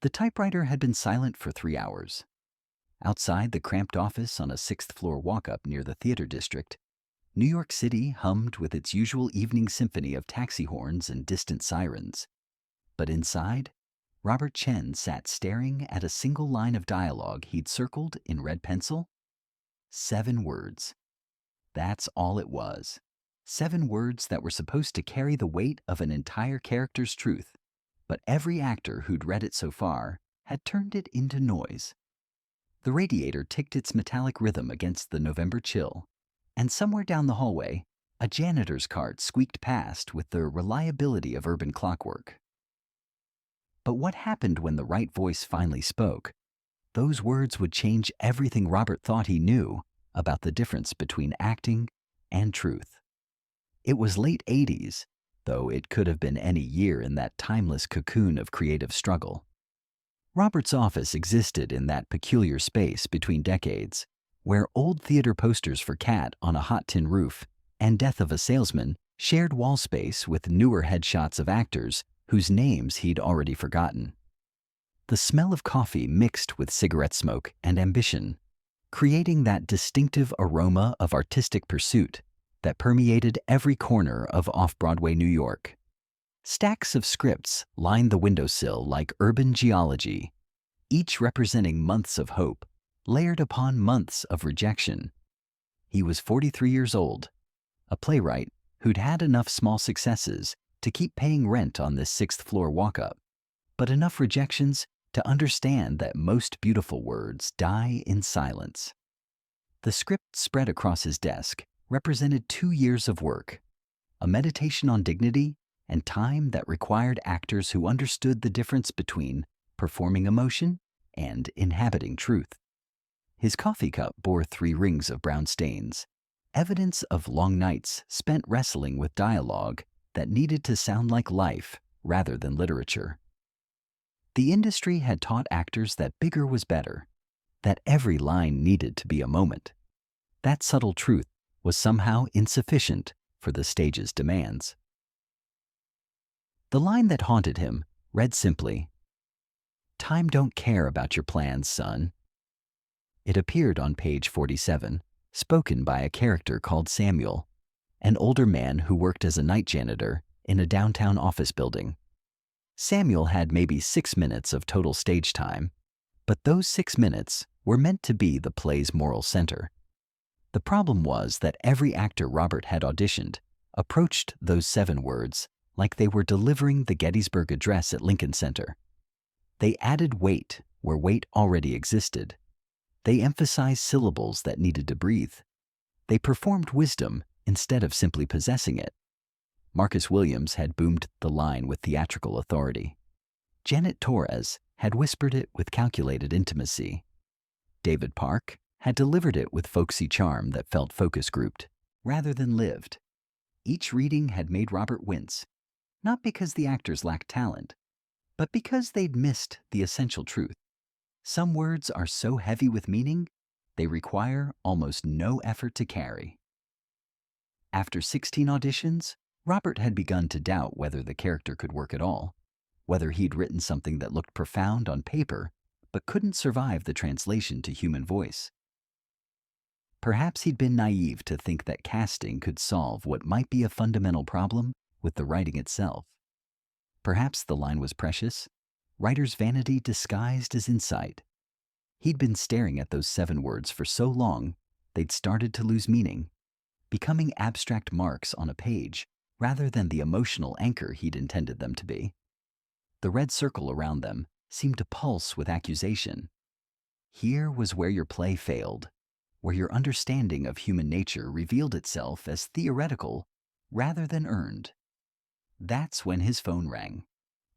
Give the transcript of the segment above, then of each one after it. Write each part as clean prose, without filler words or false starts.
The typewriter had been silent for 3 hours. Outside the cramped office on a sixth-floor walk-up near the theater district, New York City hummed with its usual evening symphony of taxi horns and distant sirens. But inside, Robert Chen sat staring at a single line of dialogue he'd circled in red pencil. 7 words. That's all it was. 7 words that were supposed to carry the weight of an entire character's truth, but every actor who'd read it so far had turned it into noise. The radiator ticked its metallic rhythm against the November chill, and somewhere down the hallway, a janitor's cart squeaked past with the reliability of urban clockwork. But what happened when the right voice finally spoke? Those words would change everything Robert thought he knew about the difference between acting and truth. It was late 80s, though it could have been any year in that timeless cocoon of creative struggle. Robert's office existed in that peculiar space between decades, where old theater posters for Cat on a hot tin roof and Death of a Salesman shared wall space with newer headshots of actors whose names he'd already forgotten. The smell of coffee mixed with cigarette smoke and ambition, creating that distinctive aroma of artistic pursuit that permeated every corner of Off-Broadway New York. Stacks of scripts lined the windowsill like urban geology, each representing months of hope, layered upon months of rejection. He was 43 years old, a playwright who'd had enough small successes to keep paying rent on this sixth-floor walk-up, but enough rejections to understand that most beautiful words die in silence. The script spread across his desk represented 2 years of work, a meditation on dignity and time that required actors who understood the difference between performing emotion and inhabiting truth. His coffee cup bore 3 rings of brown stains, evidence of long nights spent wrestling with dialogue that needed to sound like life rather than literature. The industry had taught actors that bigger was better, that every line needed to be a moment. That subtle truth was somehow insufficient for the stage's demands. The line that haunted him read simply, "Time don't care about your plans, son." It appeared on page 47, spoken by a character called Samuel, an older man who worked as a night janitor in a downtown office building. Samuel had maybe 6 minutes of total stage time, but those 6 minutes were meant to be the play's moral center. The problem was that every actor Robert had auditioned approached those 7 words like they were delivering the Gettysburg Address at Lincoln Center. They added weight where weight already existed. They emphasized syllables that needed to breathe. They performed wisdom instead of simply possessing it. Marcus Williams had boomed the line with theatrical authority. Janet Torres had whispered it with calculated intimacy. David Park had delivered it with folksy charm that felt focus grouped, rather than lived. Each reading had made Robert wince, not because the actors lacked talent, but because they'd missed the essential truth. Some words are so heavy with meaning, they require almost no effort to carry. After 16 auditions, Robert had begun to doubt whether the character could work at all, whether he'd written something that looked profound on paper but couldn't survive the translation to human voice. Perhaps he'd been naive to think that casting could solve what might be a fundamental problem with the writing itself. Perhaps the line was precious, writer's vanity disguised as insight. He'd been staring at those 7 words for so long they'd started to lose meaning, becoming abstract marks on a page rather than the emotional anchor he'd intended them to be. The red circle around them seemed to pulse with accusation. Here was where your play failed, where your understanding of human nature revealed itself as theoretical rather than earned. That's when his phone rang,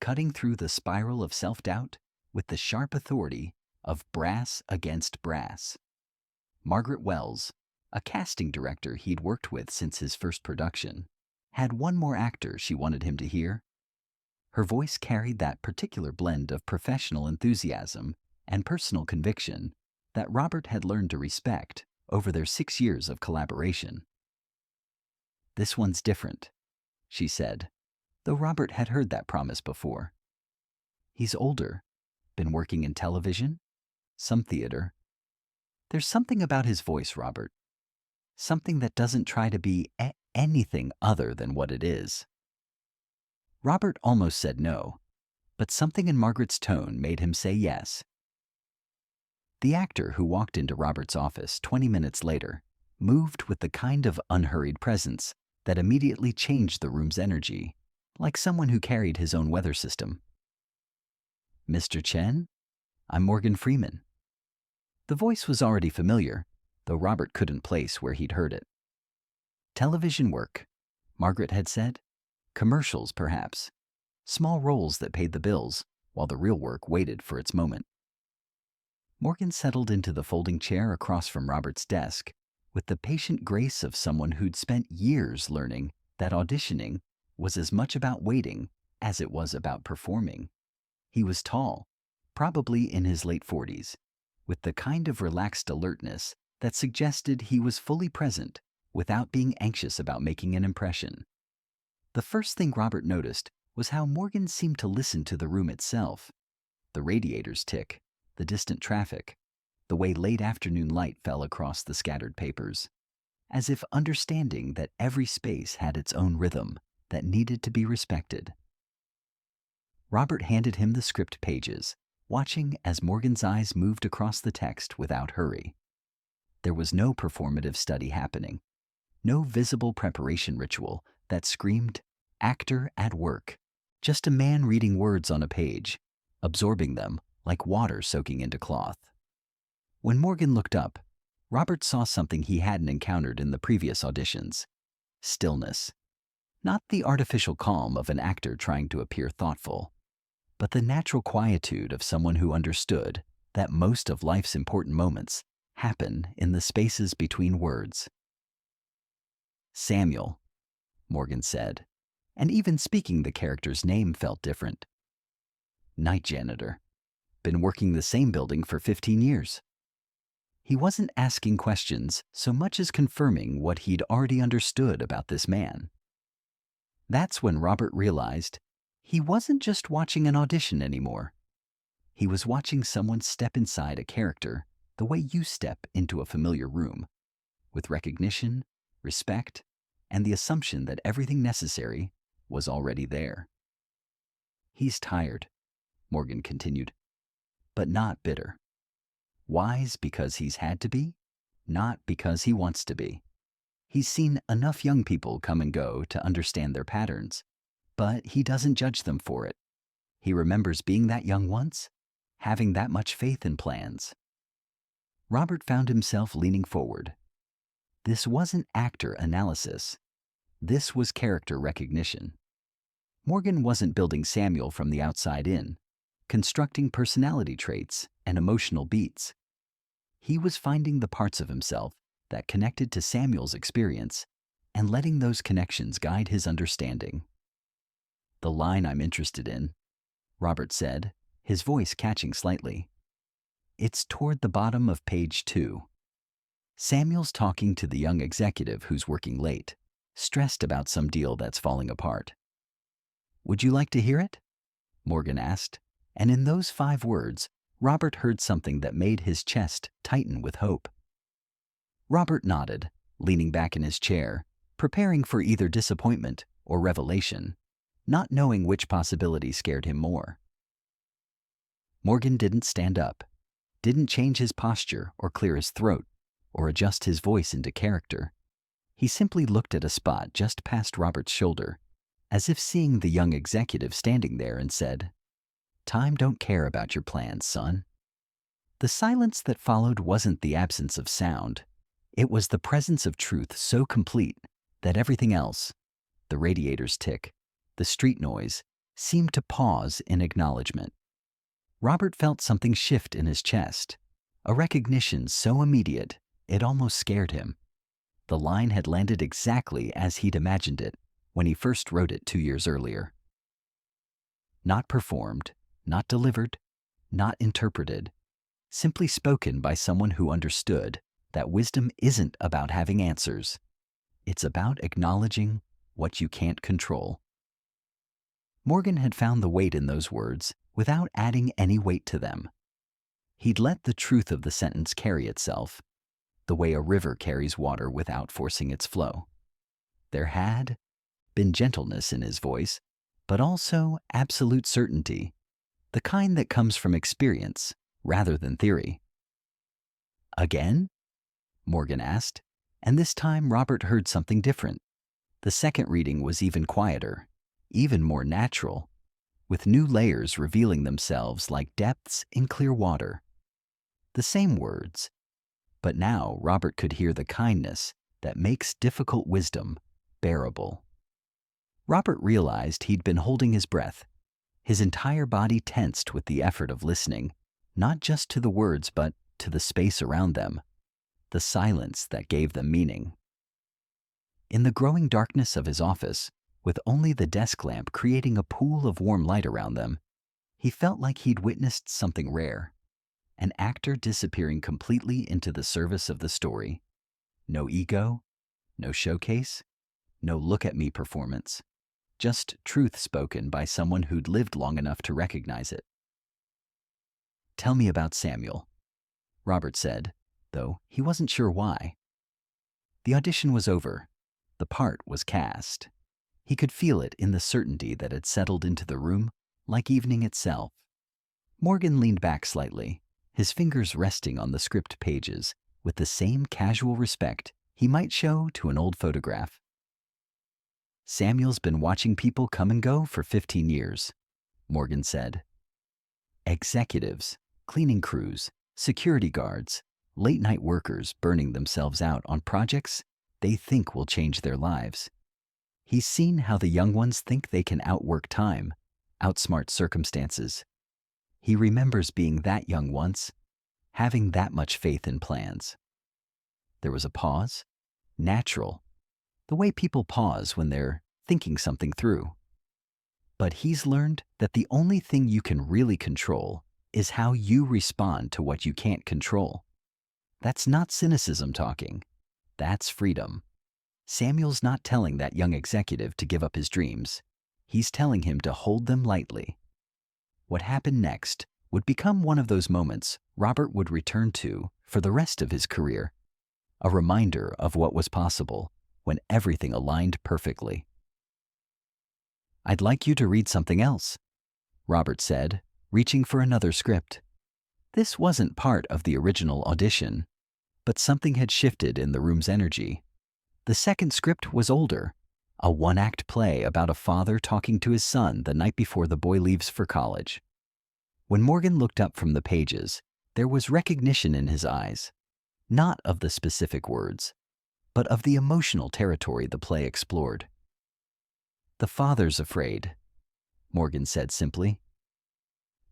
cutting through the spiral of self-doubt with the sharp authority of brass against brass. Margaret Wells, a casting director he'd worked with since his first production, had one more actor she wanted him to hear. Her voice carried that particular blend of professional enthusiasm and personal conviction that Robert had learned to respect over their 6 years of collaboration. "This one's different," she said, though Robert had heard that promise before. "He's older, Been working in television? Some theater? There's something about his voice, Robert. Something that doesn't try to be anything other than what it is. Robert almost said no, but something in Margaret's tone made him say yes. The actor who walked into Robert's office 20 minutes later moved with the kind of unhurried presence that immediately changed the room's energy, like someone who carried his own weather system. "Mr. Chen, I'm Morgan Freeman." The voice was already familiar, though Robert couldn't place where he'd heard it. Television work, Margaret had said. Commercials, perhaps. Small roles that paid the bills, while the real work waited for its moment. Morgan settled into the folding chair across from Robert's desk with the patient grace of someone who'd spent years learning that auditioning was as much about waiting as it was about performing. He was tall, probably in his late 40s, with the kind of relaxed alertness that suggested he was fully present without being anxious about making an impression. The first thing Robert noticed was how Morgan seemed to listen to the room itself. The radiators tick, the distant traffic, the way late afternoon light fell across the scattered papers, as if understanding that every space had its own rhythm that needed to be respected. Robert handed him the script pages, watching as Morgan's eyes moved across the text without hurry. There was no performative study happening, no visible preparation ritual that screamed, "actor at work," just a man reading words on a page, absorbing them like water soaking into cloth. When Morgan looked up, Robert saw something he hadn't encountered in the previous auditions: stillness. Not the artificial calm of an actor trying to appear thoughtful, but the natural quietude of someone who understood that most of life's important moments happen in the spaces between words. "Samuel," Morgan said, and even speaking the character's name felt different. "Night janitor. Been working the same building for 15 years. He wasn't asking questions so much as confirming what he'd already understood about this man. That's when Robert realized he wasn't just watching an audition anymore. He was watching someone step inside a character the way you step into a familiar room, with recognition, respect, and the assumption that everything necessary was already there. "He's tired," Morgan continued, "but not bitter. Wise because he's had to be, not because he wants to be. He's seen enough young people come and go to understand their patterns, but he doesn't judge them for it. He remembers being that young once, having that much faith in plans." Robert found himself leaning forward. This wasn't actor analysis. This was character recognition. Morgan wasn't building Samuel from the outside in, constructing personality traits and emotional beats. He was finding the parts of himself that connected to Samuel's experience and letting those connections guide his understanding. "The line I'm interested in," Robert said, his voice catching slightly. "It's toward the bottom of page 2. Samuel's talking to the young executive who's working late, stressed about some deal that's falling apart. Would you like to hear it?" Morgan asked, and in those 5 words, Robert heard something that made his chest tighten with hope. Robert nodded, leaning back in his chair, preparing for either disappointment or revelation, not knowing which possibility scared him more. Morgan didn't stand up, didn't change his posture or clear his throat, or adjust his voice into character. He simply looked at a spot just past Robert's shoulder, as if seeing the young executive standing there, and said, "Time don't care about your plans, son." The silence that followed wasn't the absence of sound. It was the presence of truth so complete that everything else, the radiator's tick, the street noise, seemed to pause in acknowledgement. Robert felt something shift in his chest, a recognition so immediate it almost scared him. The line had landed exactly as he'd imagined it when he first wrote it 2 years earlier. Not performed, not delivered, not interpreted, simply spoken by someone who understood that wisdom isn't about having answers. It's about acknowledging what you can't control. Morgan had found the weight in those words without adding any weight to them. He'd let the truth of the sentence carry itself, the way a river carries water without forcing its flow. There had been gentleness in his voice, but also absolute certainty, the kind that comes from experience rather than theory. Again? Morgan asked, and this time Robert heard something different. The second reading was even quieter, even more natural, with new layers revealing themselves like depths in clear water. The same words, but now Robert could hear the kindness that makes difficult wisdom bearable. Robert realized he'd been holding his breath, his entire body tensed with the effort of listening, not just to the words but to the space around them, the silence that gave them meaning. In the growing darkness of his office, with only the desk lamp creating a pool of warm light around them, he felt like he'd witnessed something rare, an actor disappearing completely into the service of the story. No ego, no showcase, no look-at-me performance, just truth spoken by someone who'd lived long enough to recognize it. "Tell me about Samuel," Robert said, though he wasn't sure why. The audition was over. The part was cast. He could feel it in the certainty that had settled into the room, like evening itself. Morgan leaned back slightly, his fingers resting on the script pages with the same casual respect he might show to an old photograph. "Samuel's been watching people come and go for 15 years, Morgan said. Executives, cleaning crews, security guards, late-night workers burning themselves out on projects they think will change their lives. He's seen how the young ones think they can outwork time, outsmart circumstances. He remembers being that young once, having that much faith in plans." There was a pause, natural, the way people pause when they're thinking something through. But he's learned that the only thing you can really control is how you respond to what you can't control. That's not cynicism talking. That's freedom. Samuel's not telling that young executive to give up his dreams. He's telling him to hold them lightly. What happened next would become one of those moments Robert would return to for the rest of his career, a reminder of what was possible when everything aligned perfectly. "I'd like you to read something else," Robert said, reaching for another script. This wasn't part of the original audition, but something had shifted in the room's energy. The second script was older, a one-act play about a father talking to his son the night before the boy leaves for college. When Morgan looked up from the pages, there was recognition in his eyes, not of the specific words, but of the emotional territory the play explored. "The father's afraid," Morgan said simply.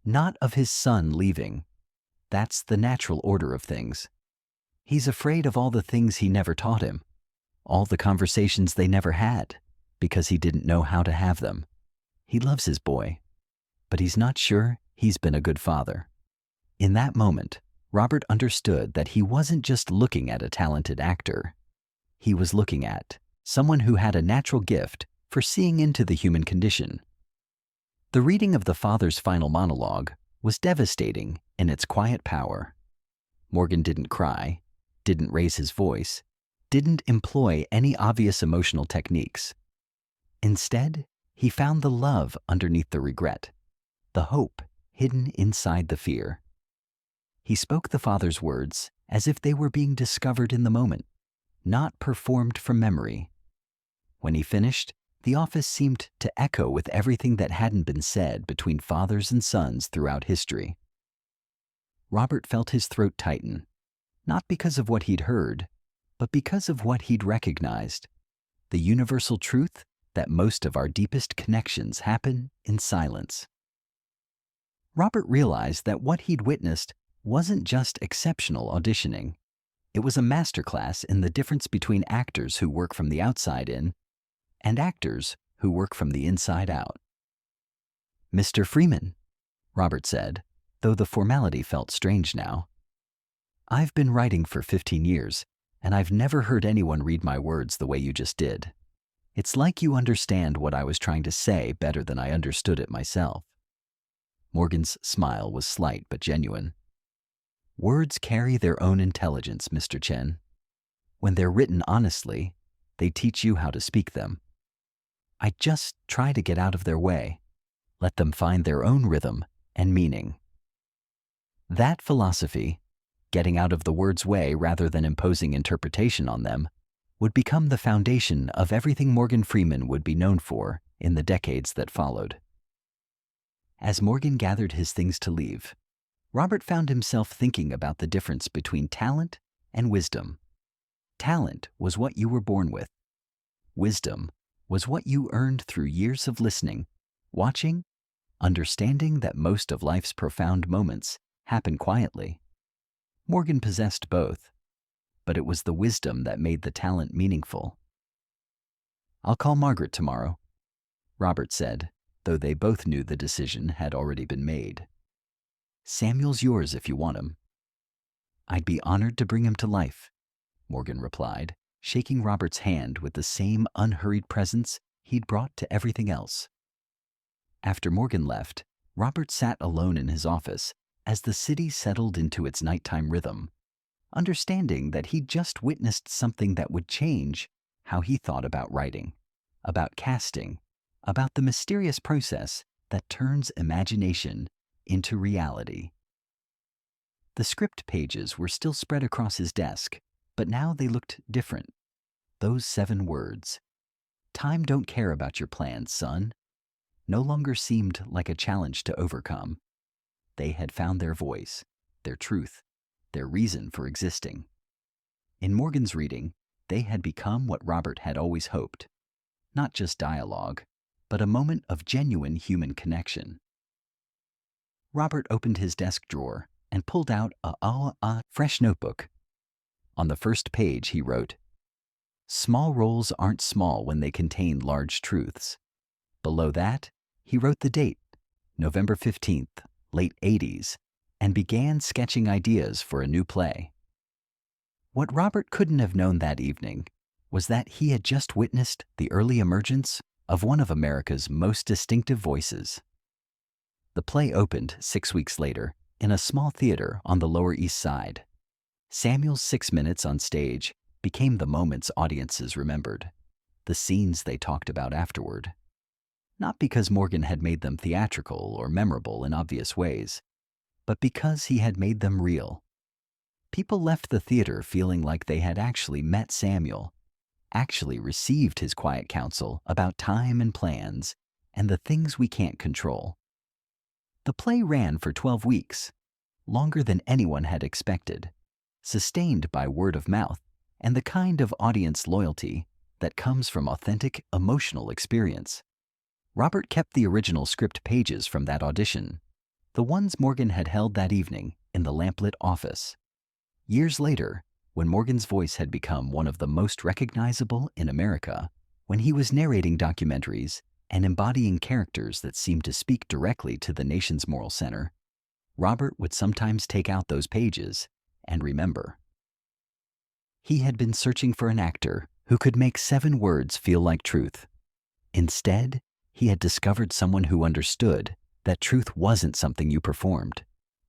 "Not of his son leaving. That's the natural order of things. He's afraid of all the things he never taught him, all the conversations they never had, because he didn't know how to have them. He loves his boy, but he's not sure he's been a good father." In that moment, Robert understood that he wasn't just looking at a talented actor. He was looking at someone who had a natural gift for seeing into the human condition. The reading of the father's final monologue was devastating in its quiet power. Morgan didn't cry, didn't raise his voice, didn't employ any obvious emotional techniques. Instead, he found the love underneath the regret, the hope hidden inside the fear. He spoke the father's words as if they were being discovered in the moment, not performed from memory. When he finished, the office seemed to echo with everything that hadn't been said between fathers and sons throughout history. Robert felt his throat tighten, not because of what he'd heard, but because of what he'd recognized, the universal truth that most of our deepest connections happen in silence. Robert realized that what he'd witnessed wasn't just exceptional auditioning. It was a masterclass in the difference between actors who work from the outside in and actors who work from the inside out. "Mr. Freeman," Robert said, though the formality felt strange now. "I've been writing for 15 years, and I've never heard anyone read my words the way you just did. It's like you understand what I was trying to say better than I understood it myself." Morgan's smile was slight but genuine. Words carry their own intelligence, Mr. Chen. When they're written honestly, they teach you how to speak them. I just try to get out of their way, let them find their own rhythm and meaning. That philosophy, getting out of the word's way rather than imposing interpretation on them, would become the foundation of everything Morgan Freeman would be known for in the decades that followed. As Morgan gathered his things to leave, Robert found himself thinking about the difference between talent and wisdom. Talent was what you were born with. Wisdom was what you earned through years of listening, watching, understanding that most of life's profound moments happen quietly. Morgan possessed both, but it was the wisdom that made the talent meaningful. "I'll call Margaret tomorrow," Robert said, though they both knew the decision had already been made. "Samuel's yours if you want him." "I'd be honored to bring him to life," Morgan replied, shaking Robert's hand with the same unhurried presence he'd brought to everything else. After Morgan left, Robert sat alone in his office as the city settled into its nighttime rhythm, understanding that he'd just witnessed something that would change how he thought about writing, about casting, about the mysterious process that turns imagination into reality. The script pages were still spread across his desk, but now they looked different. Those 7 words, "Time don't care about your plans, son," no longer seemed like a challenge to overcome. They had found their voice, their truth, their reason for existing. In Morgan's reading, they had become what Robert had always hoped, not just dialogue, but a moment of genuine human connection. Robert opened his desk drawer and pulled out a fresh notebook. On the first page he wrote, "Small roles aren't small when they contain large truths." Below that, he wrote the date, November 15th, late 80s, and began sketching ideas for a new play. What Robert couldn't have known that evening was that he had just witnessed the early emergence of one of America's most distinctive voices. The play opened 6 weeks later in a small theater on the Lower East Side. Samuel's 6 minutes on stage became the moments audiences remembered, the scenes they talked about afterward. Not because Morgan had made them theatrical or memorable in obvious ways, but because he had made them real. People left the theater feeling like they had actually met Samuel, actually received his quiet counsel about time and plans and the things we can't control. The play ran for 12 weeks, longer than anyone had expected, sustained by word of mouth and the kind of audience loyalty that comes from authentic emotional experience. Robert kept the original script pages from that audition, the ones Morgan had held that evening in the lamplit office. Years later, when Morgan's voice had become one of the most recognizable in America, when he was narrating documentaries and embodying characters that seemed to speak directly to the nation's moral center, Robert would sometimes take out those pages and remember. He had been searching for an actor who could make 7 words feel like truth. Instead, he had discovered someone who understood that truth wasn't something you performed.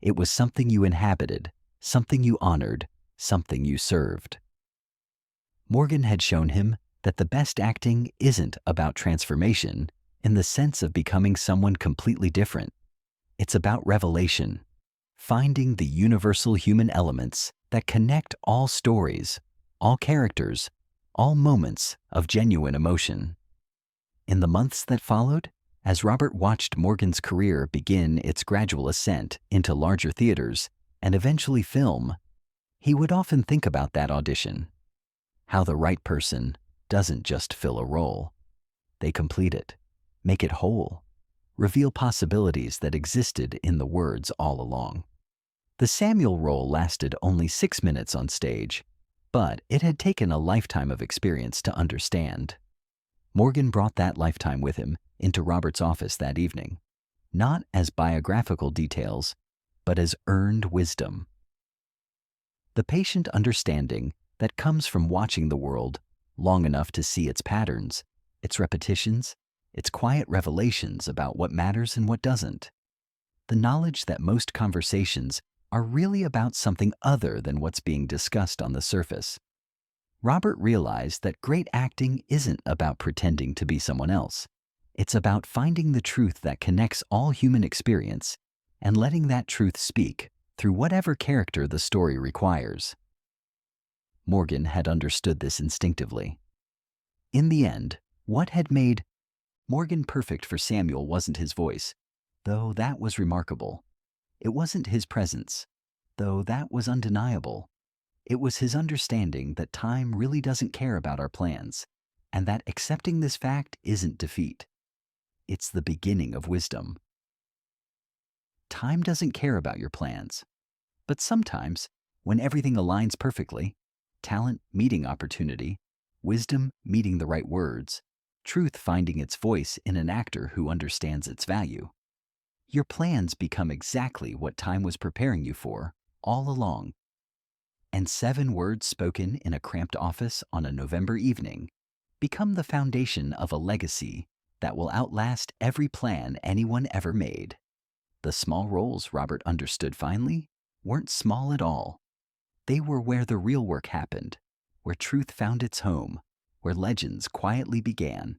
It was something you inhabited, something you honored, something you served. Morgan had shown him that the best acting isn't about transformation in the sense of becoming someone completely different. It's about revelation, finding the universal human elements that connect all stories, all characters, all moments of genuine emotion. In the months that followed, as Robert watched Morgan's career begin its gradual ascent into larger theaters and eventually film, he would often think about that audition, how the right person doesn't just fill a role. They complete it, make it whole, reveal possibilities that existed in the words all along. The Samuel role lasted only 6 minutes on stage, but it had taken a lifetime of experience to understand. Morgan brought that lifetime with him into Robert's office that evening, not as biographical details, but as earned wisdom. The patient understanding that comes from watching the world long enough to see its patterns, its repetitions, its quiet revelations about what matters and what doesn't. the knowledge that most conversations are really about something other than what's being discussed on the surface. Robert realized that great acting isn't about pretending to be someone else. It's about finding the truth that connects all human experience and letting that truth speak through whatever character the story requires. Morgan had understood this instinctively. In the end, what had made Morgan perfect for Samuel wasn't his voice, though that was remarkable. It wasn't his presence, though that was undeniable. It was his understanding that time really doesn't care about our plans, and that accepting this fact isn't defeat. It's the beginning of wisdom. Time doesn't care about your plans, but sometimes, when everything aligns perfectly, talent meeting opportunity, wisdom meeting the right words, truth finding its voice in an actor who understands its value, your plans become exactly what time was preparing you for all along. And 7 words spoken in a cramped office on a November evening become the foundation of a legacy that will outlast every plan anyone ever made. The small roles Robert understood finally weren't small at all. They were where the real work happened, where truth found its home, where legends quietly began.